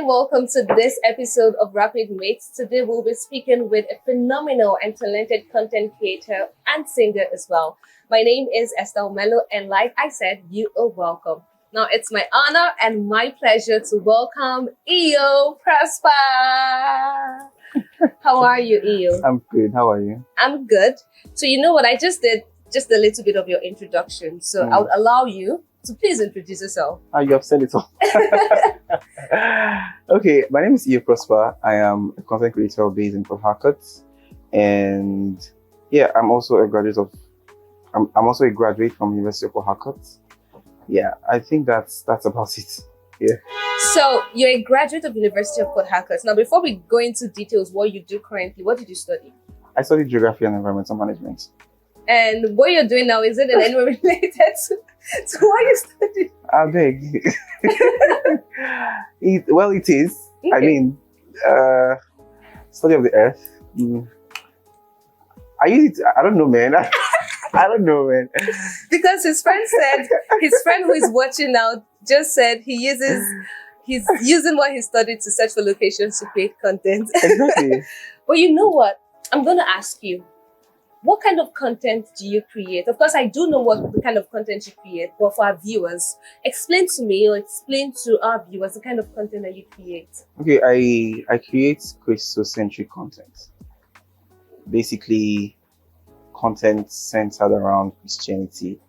welcome to this episode of Rapid Mates. Today we'll be speaking with a phenomenal and talented content creator and singer as well. My name is Estelle Mello, and like I said, you are welcome. Now it's my honor and my pleasure to welcome Eio Prosper. How are you, Eio? I'm good. How are you? I'm good. So you know what? I just did just a little bit of your introduction. So I would allow you to please introduce yourself. You have said it all. Okay, my name is Iyo Prosper. I am a content creator based in Port Harcourt, and yeah, I'm also a graduate from University of Port Harcourt. Yeah, I think that's about it. Yeah. So you're a graduate of University of Port Harcourt. Now, before we go into details, what you do currently, what did you study? I studied geography and environmental management. And what you're doing now, is it in any way related to what you studied? I beg. It is. Okay. I mean, study of the earth. I use it. I don't know, man. I don't know, man. Because his friend who is watching now just said he's using what he studied to search for locations to create content. Exactly. But you know what? I'm going to ask you, what kind of content do you create? Of course, I do know what the kind of content you create, but for our viewers, explain to me or explain to our viewers the kind of content that you create. Okay, I create Christocentric content. Basically, content centered around Christianity.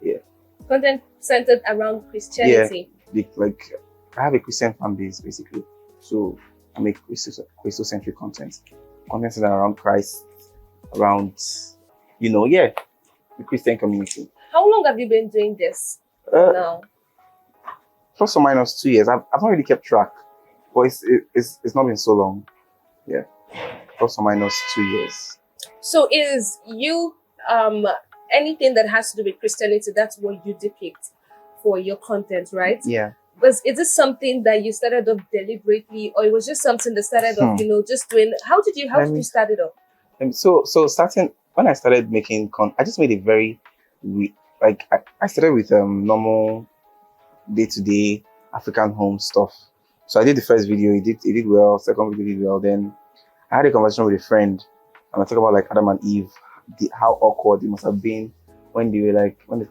Yeah. Content centered around Christianity. Yeah. Like I have a Christian fan base basically, so I make Christocentric content centered around Christ, around the Christian community. How long have you been doing this now? Plus or minus 2 years. I've not really kept track, but it's not been so long. Yeah, plus or minus 2 years. So is you anything that has to do with Christianity, that's what you depict for your content, right? Yeah. But is this something that you started off deliberately, or it was just something that started off, just doing? How did you start it off? So starting when I started making content, I just made it very I started with normal day-to-day African home stuff. So I did the first video, it did well. Second video did well. Then I had a conversation with a friend, and I talked about like Adam and Eve, how awkward it must have been when they were like when they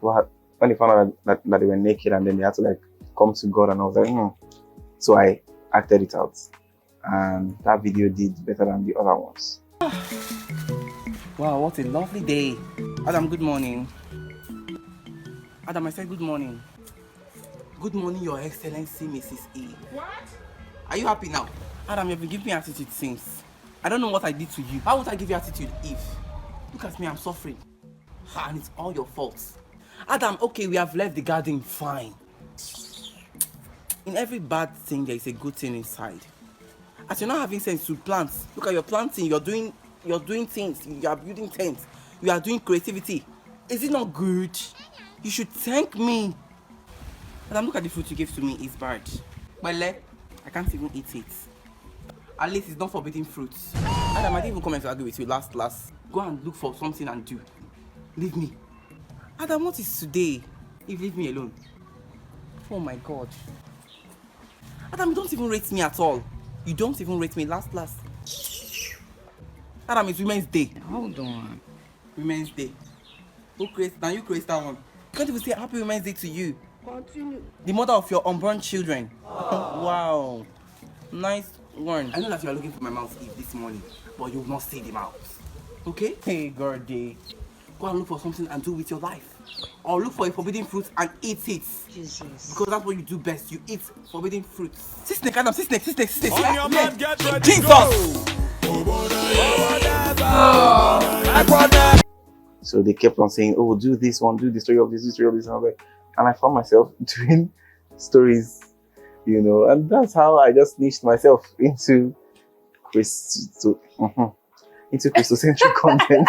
found out that they were naked, and then they had to like come to God, and I was like, So I acted it out, and that video did better than the other ones. Wow, what a lovely day. Adam, good morning. Adam, I said good morning. Good morning, Your Excellency, Mrs. A. What? Are you happy now? Adam, you've been giving me attitude since. I don't know what I did to you. Why would I give you attitude if? Look at me, I'm suffering. And it's all your fault. Adam, okay, we have left the garden, fine. In every bad thing, there is a good thing inside. As you're not having sense to plant, look at your planting, you're doing things, you are building tents, you are doing creativity. Is it not good? You should thank me. Adam, look at the fruit you gave to me, it's bad. Well, I can't even eat it. At least it's not forbidden fruit. Adam, I didn't even come to argue with you last. Go and look for something and do. Leave me. Adam, what is today? You leave me alone. Oh my God. Adam, you don't even rate me at all. You don't even rate me last. Adam, it's Women's Day. Hold on. Women's Day. You create that one. You can't even say Happy Women's Day to you. Continue. The mother of your unborn children. Wow. Nice one. I know that you are looking for my mouth this morning, but you will not say the mouth. Okay? Hey, Gordy. Go and look for something and do with your life. Or look for a forbidden fruit and eat it. Jesus. Because that's what you do best. You eat forbidden fruits. See snake, Adam. See snake. On your mark, get ready, Jesus! go. So they kept on saying, "Oh, do this one, do the story of this, and I was like, and I found myself doing stories, and that's how I just niched myself into Christocentric content.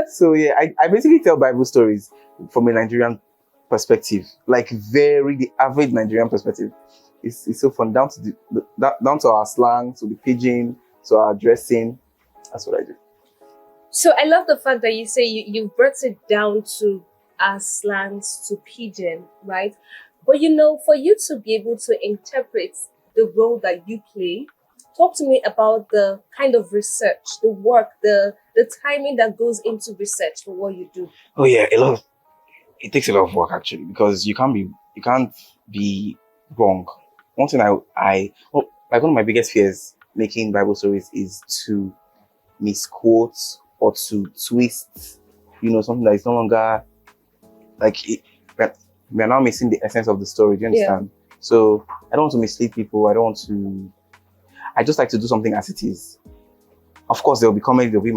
So yeah, I basically tell Bible stories from a Nigerian perspective, like the average Nigerian perspective. It's so fun, down to our slang, to the pidgin, to our dressing. That's what I do. So I love the fact that you say you brought it down to our slangs, to pidgin, right? But for you to be able to interpret the role that you play, talk to me about the kind of research, the work, the timing that goes into research for what you do. Oh yeah, a lot. It takes a lot of work actually because you can't be wrong. One thing like one of my biggest fears making Bible stories is to misquote or to twist, something that is no longer like it, we're now missing the essence of the story. Do you understand? So I don't want to mislead people. I just like to do something as it is. Of course, there'll be comedy. There'll be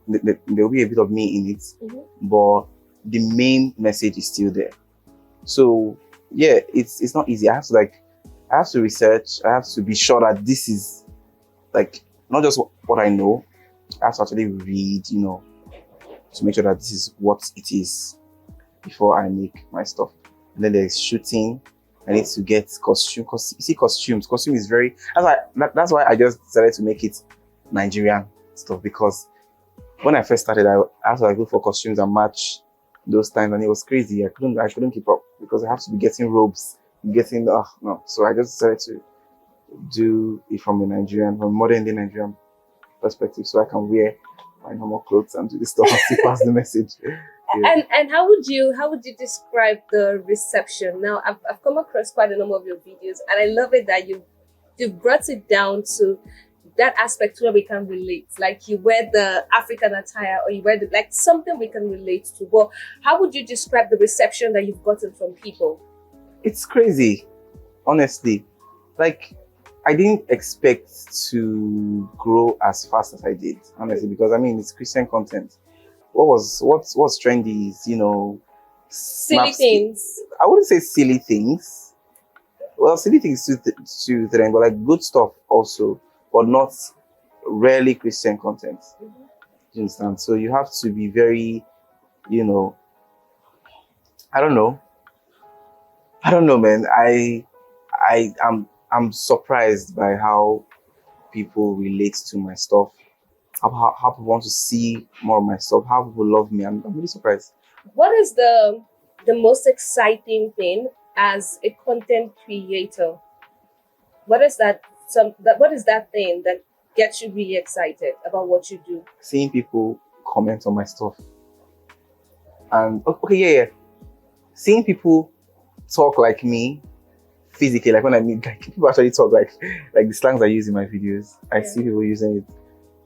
there'll be a bit of me in it, but the main message is still there. So yeah, it's not easy. I have to research. I have to be sure that this is like not just what I know. I have to actually read, to make sure that this is what it is before I make my stuff. And then there's shooting. I need to get costume. Cause you see, costumes. Costume is very. That's why I just decided to make it Nigerian stuff, because when I first started, I had to go for costumes and match those times, and it was crazy. I couldn't keep up because I have to be getting robes, no. So I just decided to do it from a modern day Nigerian perspective, so I can wear my normal clothes and do this stuff and still pass the message. Yeah. And how would you describe the reception? Now I've come across quite a number of your videos, and I love it that you've brought it down to that aspect where we can relate. Like you wear the African attire, or you wear like something we can relate to. But how would you describe the reception that you've gotten from people? It's crazy, honestly. Like I didn't expect to grow as fast as I did, honestly, because it's Christian content. What's trendy is, Silly things. I wouldn't say silly things. Well, silly things to trend, but like good stuff also, but not rarely Christian content. Do you understand? So you have to be very, I don't know, man. I'm surprised by how people relate to my stuff, how people want to see more of my stuff, how people love me. I'm really surprised. What is the most exciting thing as a content creator? What is that thing that gets you really excited about what you do? Seeing people comment on my stuff. And yeah. Seeing people talk like me physically, like when I meet, like people actually talk like the slangs I use in my videos. I see people using it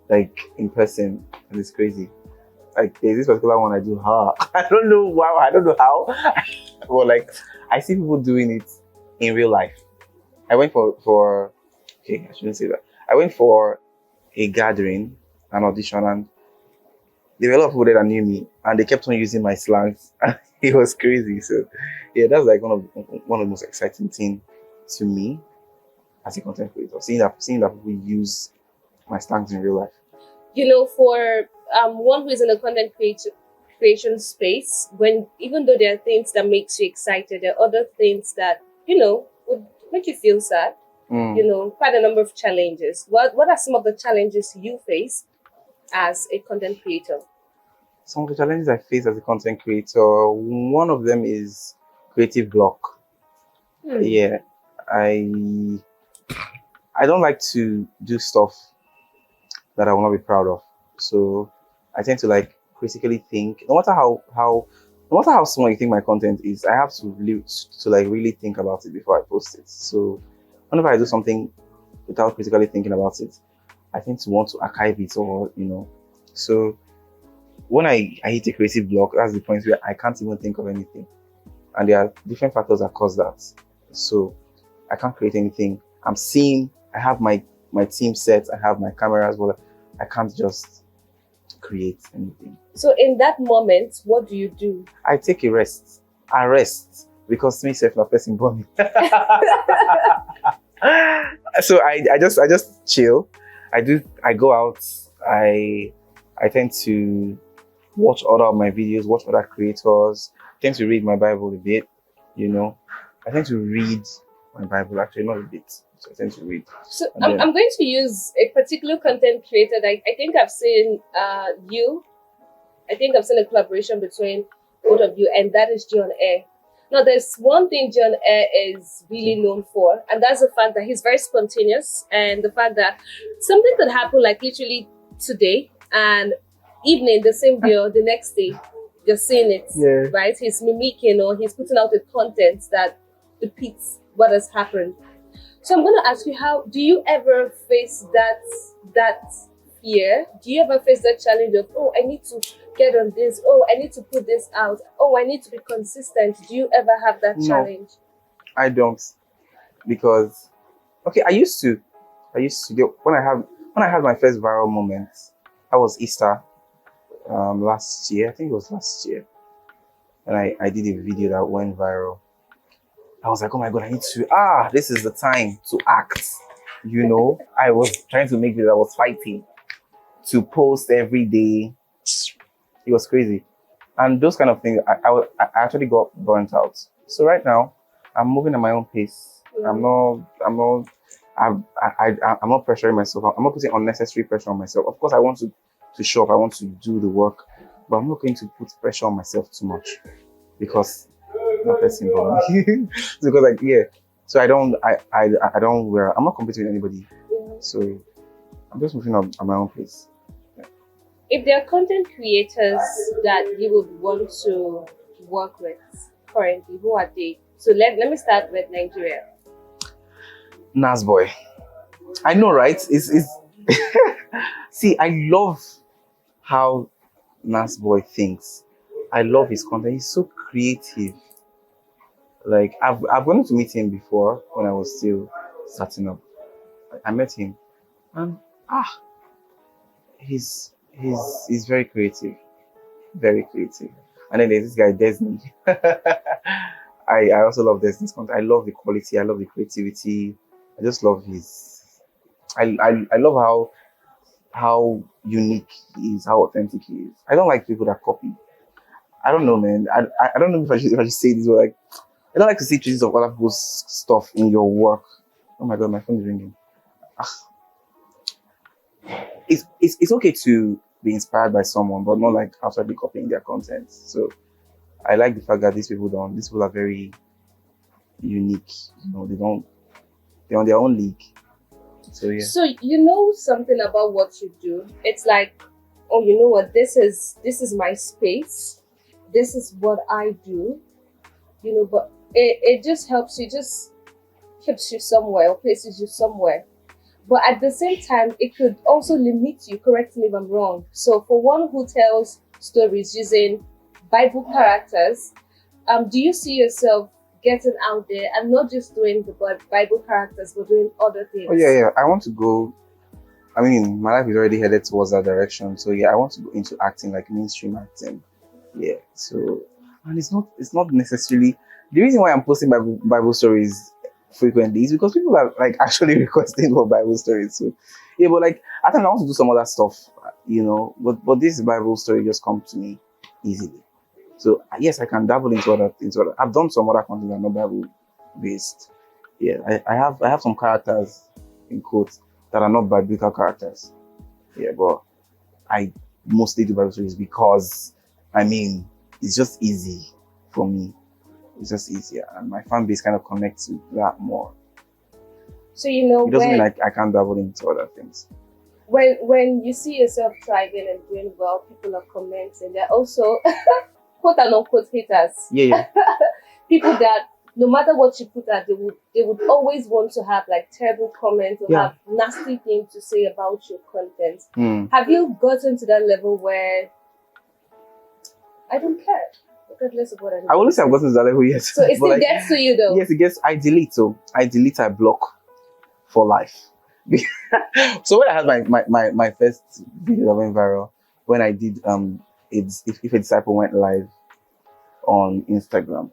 like in person, and it's crazy. Like there's this particular one I do. I don't know wow, I don't know how, but like I see people doing it in real life. I went for okay, I shouldn't say that. I went for a gathering, an audition, and there were a lot of people there that knew me, and they kept on using my slangs. It was crazy. So yeah, that's like one of the most exciting things to me as a content creator. Seeing that people use my slangs in real life. For one who is in a content creation space, even though there are things that makes you excited, there are other things that would make you feel sad. Quite a number of challenges. What are some of the challenges you face as a content creator? Some of the challenges I face as a content creator, one of them is creative block. Yeah, I don't like to do stuff that I will not be proud of. So I tend to like critically think. No matter how small you think my content is, I have to really think about it before I post it. So whenever I do something without critically thinking about it, I tend to want to archive it, or So when I hit a creative block, that's the point where I can't even think of anything. And there are different factors that cause that. So I can't create anything. I have my team set, I have my cameras, but I can't just create anything. So in that moment, what do you do? I take a rest. I rest because myself not person born me. So I just chill. I go out. I tend to watch other of my videos, watch other creators. I tend to read my Bible a bit, I tend to read my Bible, actually, not a bit. So I tend to read. So I'm going to use a particular content creator that I think I've seen you. I think I've seen a collaboration between both of you, and that is John Air. Now, there's one thing John Air is really known for, and that's the fact that he's very spontaneous, and the fact that something could happen like literally today and evening, the same day or the next day, you're seeing it, Yeah. right? He's mimicking or he's putting out the content that repeats what has happened. So I'm going to ask you, how do you ever face that fear? Do you ever face that challenge of, oh, I need to get on this, oh, I need to put this out, oh, I need to be consistent? Do you ever have that No. challenge? I don't, because okay, I used to when I had my first viral moment. That was Easter, last year. I think it was last year, and I did a video that went viral. I was like, oh my god, I need to this is the time to act. You know, I was trying to make videos. I was fighting to post every day. It was crazy, and those kind of things. I actually got burnt out. So right now, I'm moving at my own pace. I'm not pressuring myself. I'm not putting unnecessary pressure on myself. Of course, I want to show up. I want to do the work, but I'm not going to put pressure on myself too much, because not person but me. Because like so I don't wear. I'm not competing with anybody. So I'm just moving up at my own pace. If there are content creators that you would want to work with currently, who are they? So let me start with Nigeria. Nas boy, I know, right? It's see, I love how Nas boy thinks. I love his content. He's so creative. Like I've gone to meet him before when I was still starting up. I met him, and he's very creative, very creative. And then there's this guy Desmond. I also love Desmond's content. I love the quality. I love the creativity. I just love his. I love how unique he is, how authentic he is. I don't like people that copy. I don't know, man. I don't know if I should say this, but like, I don't like to see traces of other people's stuff in your work. Oh my god, my phone is ringing. It's okay to be inspired by someone, but not like outrightly copying their content. So I like the fact that these people are very unique. You know, they're on their own league. So yeah. So you know something about what you do. It's like, oh, you know what, this is my space. This is what I do. You know, but it just helps you, just keeps you somewhere or places you somewhere. But at the same time, it could also limit you. Correct me if I'm wrong. So for one who tells stories using Bible characters, do you see yourself getting out there and not just doing the Bible characters, but doing other things? Oh yeah. I want to go. I mean, my life is already headed towards that direction. So yeah, I want to go into acting, like mainstream acting. Yeah. So, and it's not necessarily the reason why I'm posting Bible stories frequently is because people are like actually requesting for Bible stories. So yeah, but like I think I want to do some other stuff, you know. But this Bible story just comes to me easily. So yes, I can dabble into other things. I've done some other content that are not Bible based. Yeah, I have some characters in quotes that are not biblical characters. Yeah, but I mostly do Bible stories because I mean it's just easy for me. It's just easier, and my fan base kind of connects with that more. So you know, it doesn't mean like I can't dabble into other things. When you see yourself thriving and doing well, people are commenting. They're also quote and unquote haters. Yeah. People that no matter what you put out, they would always want to have like terrible comments or have nasty things to say about your content. Have you gotten to that level where I don't care? Regardless of what I wouldn't say I've gotten to that level yet. So it still gets to you though. Yes, it gets. I delete. I block for life. So when I had my first video that went viral, when I did if a disciple went live on Instagram,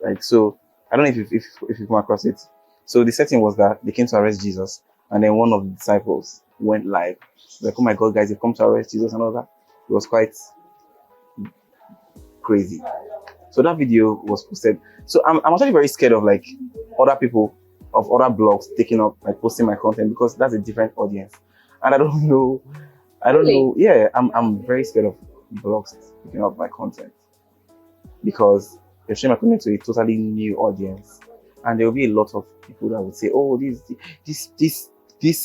like, so I don't know if you come across it. So the setting was that they came to arrest Jesus, and then one of the disciples went live. Like, oh my god, guys, they've come to arrest Jesus and all that. It was quite crazy. So that video was posted. So I'm actually very scared of like other people of other blogs taking up like posting my content, because that's a different audience, and I don't know. Yeah, I'm very scared of blogs picking up my content, because you're sharing my content to a totally new audience, and there will be a lot of people that would say, "Oh, this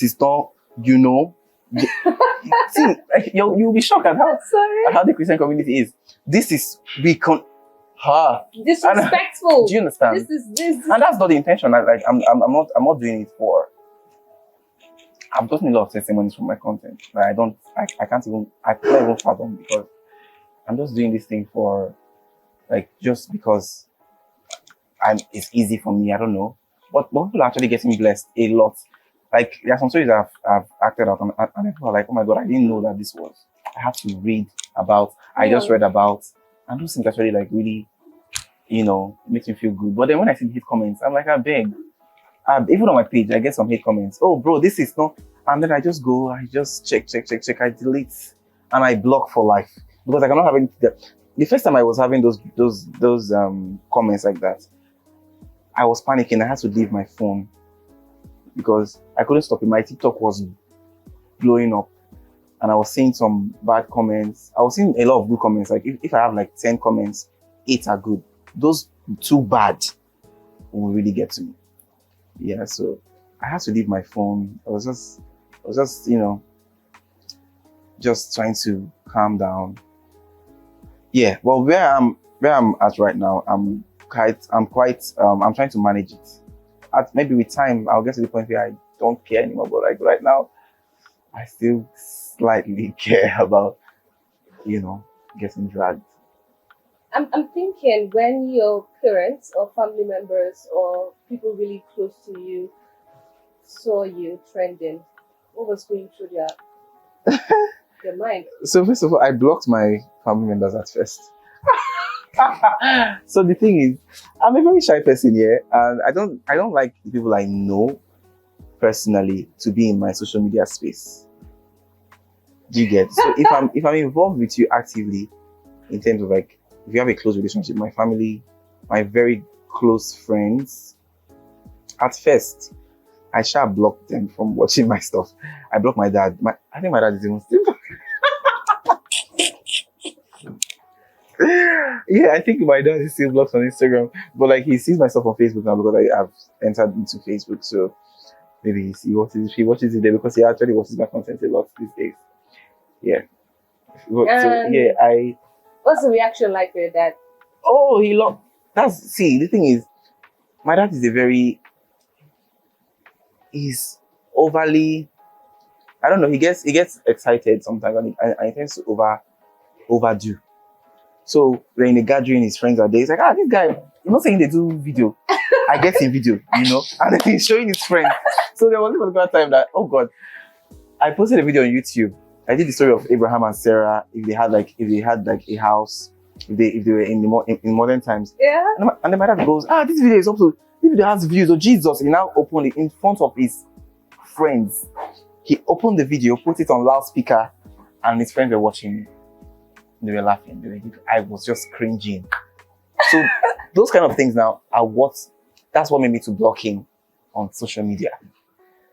is not, you know." See, like, you'll be shocked at Sorry. how the Christian community is. This is her. Disrespectful. Do you understand? This. And that's not the intention. I'm not doing it for. I've gotten a lot of testimonies from my content. Like, I can't even fathom, because I'm just doing this thing for, like, just because it's easy for me. I don't know, but people are actually getting blessed a lot. Like, there are some stories that I've acted out, and people are like, "Oh my God, I didn't know that this was." I have to read about. I just read about, and those things actually, like, really, makes me feel good. But then when I see hate comments, I'm like, I beg. Even on my page, I get some hate comments. "Oh, bro, this is not," and then I just go, I just check, I delete, and I block for life, because I cannot have any. The first time I was having those comments like that, I was panicking. I had to leave my phone because I couldn't stop it. My TikTok was blowing up, and I was seeing some bad comments. I was seeing a lot of good comments. Like, if I have like 10 comments, 8 are good. Those 2 bad will really get to me. Yeah, so I had to leave my phone. I was just just trying to calm down. Yeah, well, where I'm at right now, I'm trying to manage it. Maybe with time, I'll get to the point where I don't care anymore. But like right now, I still slightly care about, getting dragged. I'm thinking, when your parents or family members or people really close to you saw you trending, what was going through their mind? So first of all, I blocked my family members at first. So the thing is, I'm a very shy person here, and I don't like the people I know personally to be in my social media space. Do you get? So if I'm involved with you actively, in terms of, like, if you have a close relationship, my family, my very close friends, at first I shall block them from watching my stuff. I blocked my dad. I think my dad is even still. Yeah, I think my dad is still blocked on Instagram, but like, he sees my stuff on Facebook now because I have entered into Facebook. So maybe he watches it there, because he actually watches my content a lot these days. Yeah. So yeah, What's the reaction like for your dad? Oh, the thing is, my dad is he's overly, I don't know, he gets excited sometimes, and he tends to overdo. So when in a gathering, his friends are there, he's like, "This guy, you're not saying they do video." I get in video, and then he's showing his friends. So there was a particular time that, oh God, I posted a video on YouTube. I did the story of Abraham and Sarah, if they had a house, if they were in modern times. Yeah. And then my dad goes, "This video is up to, this video has views of Jesus." He now opened it in front of his friends. He opened the video, put it on loudspeaker, and his friends were watching. They were laughing. I was just cringing. So those kind of things now that's what made me to block him on social media.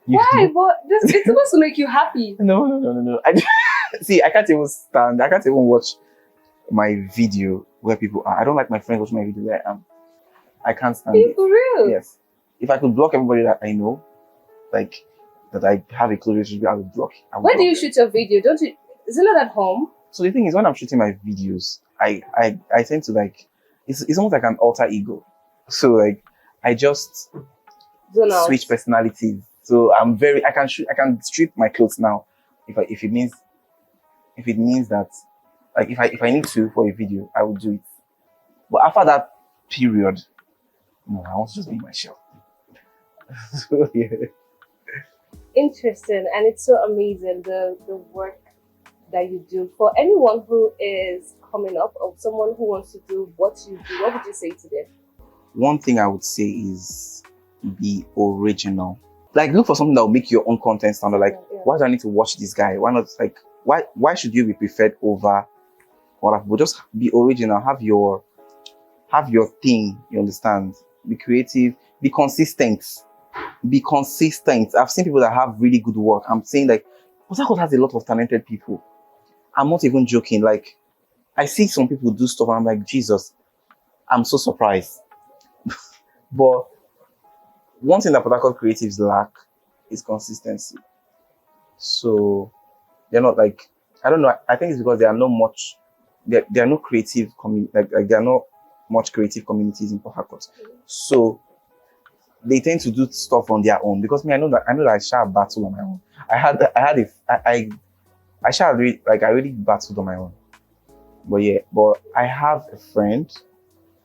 Why? But it's supposed to make you happy. No. See, I can't even watch my video where people are. I don't like my friends watching my video where I am. I can't stand it. For real? Yes. If I could block everybody that I know, like, that I have a close relationship, I would block. Where do you shoot your video? Is it not at home? So the thing is, when I'm shooting my videos, I tend to, like, it's almost like an alter ego. So, like, I just switch personalities. So I can strip my clothes now if it means that, like, if I need to for a video, I will do it. But after that period, no, I want to just be myself. So yeah. Interesting, and it's so amazing the work that you do. For anyone who is coming up, or someone who wants to do what you do, what would you say to them? One thing I would say is be original. Like, look for something that will make your own content standard. Like, why do I need to watch this guy? Why not, like, why should you be preferred over other people? Just be original. Have your thing. You understand? Be creative. Be consistent. I've seen people that have really good work. I'm saying, like, Port Harcourt has a lot of talented people. I'm not even joking. Like, I see some people do stuff and I'm like, Jesus, I'm so surprised. But one thing that Port Harcourt creatives lack is consistency. So they're not like, I don't know. I think it's because there are no much, there are no creative like there are not much creative communities in Port Harcourt. So they tend to do stuff on their own. Because me, I know that I shall battle on my own. I shall really, like, I really battled on my own. But yeah, but I have a friend,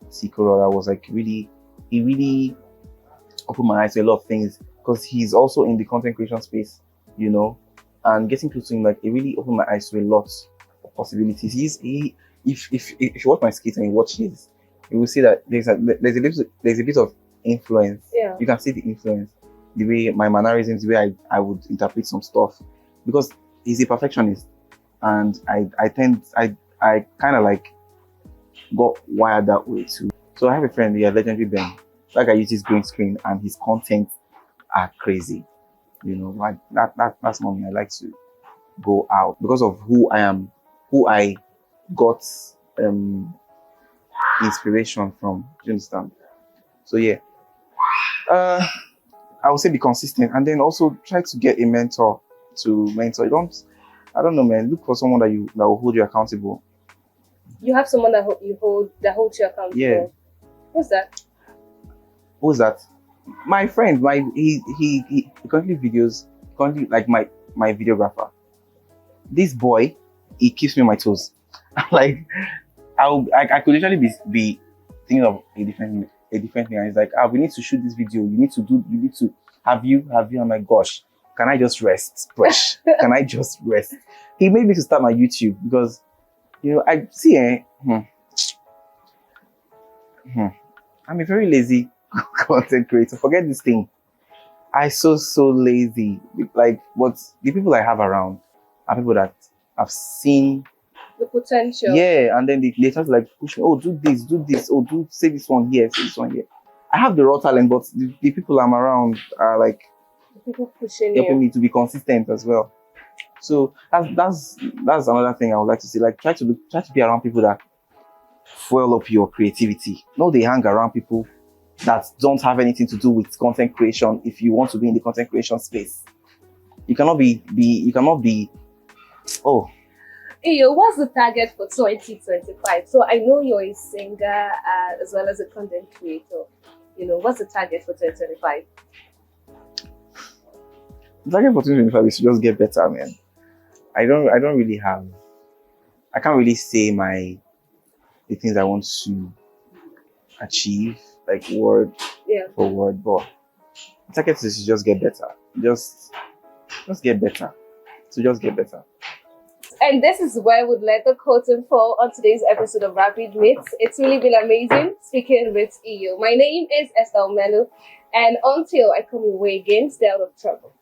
Sikoro, that was like he really opened my eyes to a lot of things, because he's also in the content creation space, you know, and getting close to him, like, it really opened my eyes to a lot of possibilities. If you watch my skits and you watch his, you will see that there's a bit of influence. Yeah. You can see the influence, the way my mannerisms, the way I would interpret some stuff, because he's a perfectionist, and I kind of like got wired that way too. So I have a friend, yeah, legendary Ben. That guy uses green screen, and his content are crazy. You know, like that's something I like to go out because of who I am, who I got inspiration from. Do you understand? So yeah, I would say be consistent, and then also try to get a mentor to mentor. I don't know, man. Look for someone that will hold you accountable. You have someone that holds you accountable. Yeah. Who's that? Who's that? My friend. He currently like my videographer. This boy, he keeps me on my toes. Like I could literally be thinking of a different thing. And he's like, we need to shoot this video. You need to have you. Oh my gosh. Can I just rest? Fresh. Can I just rest? He made me to start my YouTube because, you know, I see, I'm a very lazy content creator. Forget this thing. I so lazy. Like, what the people I have around are people that have seen The potential. yeah, and then they try to like push me. Oh, do this. Oh, say this one here, say this one here. I have the raw talent, but the people I'm around are like People pushing helping you. me to be consistent as well. So that's another thing I would like to say. Like, try to be around people that fuel up your creativity. No, they hang around people that don't have anything to do with content creation. If you want to be in the content creation space, you cannot be. Oh, Iyo, what's the target for 2025? So I know you're a singer as well as a content creator. You know, what's the target for 2025? the target for 2025 is to just get better, man. I don't really have. I can't really say the things I want to achieve, like word Yeah. for word, but the target is to just get better. Just get better. To just get better. And this is where we'd let the curtain fall on today's episode of Rapid Meets. It's really been amazing speaking with Iyo. My name is Estelle Melu, and until I come your way again, stay out of trouble.